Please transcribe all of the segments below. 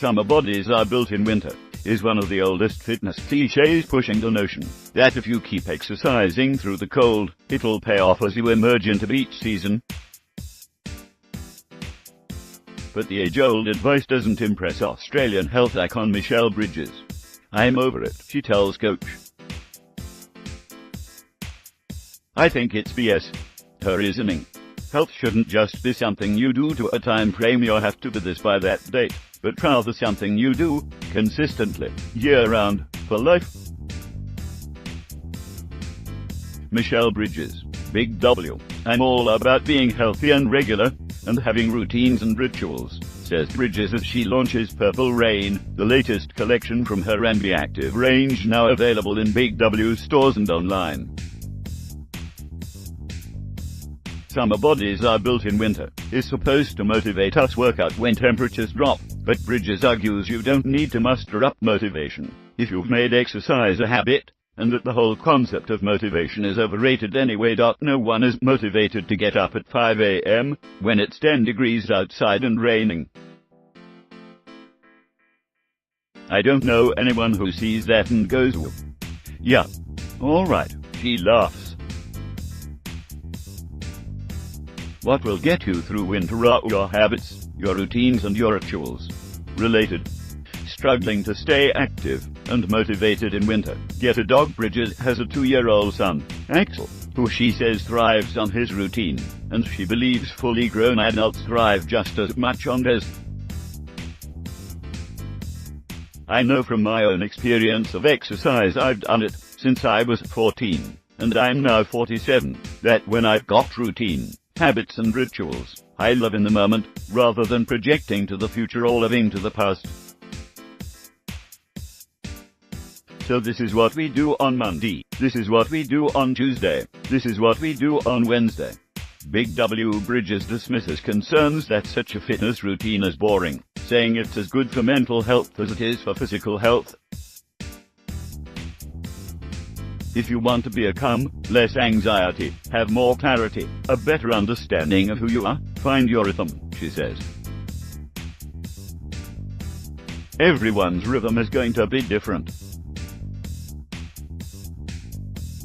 Summer bodies are built in winter is one of the oldest fitness cliches, pushing the notion that if you keep exercising through the cold, it'll pay off as you emerge into beach season. But the age-old advice doesn't impress Australian health icon Michelle Bridges. "I'm over it," she tells Coach. "I think it's BS." Her reasoning: health shouldn't just be something you do to a time frame you have to be this by that date, but rather something you do consistently, year-round, for life. Michelle Bridges, Big W. "I'm all about being healthy and regular, and having routines and rituals," says Bridges as she launches Purple Rain, the latest collection from her Be Active range, now available in Big W stores and online. "Summer bodies are built in winter" is supposed to motivate us work out when temperatures drop, but Bridges argues you don't need to muster up motivation if you've made exercise a habit, and that the whole concept of motivation is overrated anyway. No one is motivated to get up at 5 a.m. when it's 10 degrees outside and raining. "I don't know anyone who sees that and goes, well, yeah, all right," she laughs. What will get you through winter are your habits, your routines and your rituals. Related. Struggling to stay active and motivated in winter? Get a dog. Bridges has a 2-year-old son, Axel, who she says thrives on his routine, and she believes fully grown adults thrive just as much on theirs. "I know from my own experience of exercise, I've done it since I was 14, and I'm now 47, that when I've got routine, habits and rituals, I live in the moment, rather than projecting to the future or living to the past. So this is what we do on Monday, this is what we do on Tuesday, this is what we do on Wednesday." Big W. Bridges dismisses concerns that such a fitness routine is boring, saying it's as good for mental health as it is for physical health. "If you want to become less anxiety, have more clarity, a better understanding of who you are, find your rhythm," she says. Everyone's rhythm is going to be different,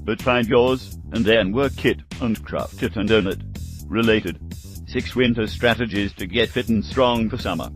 but find yours, and then work it, and craft it and own it. Related. 6 winter strategies to get fit and strong for summer.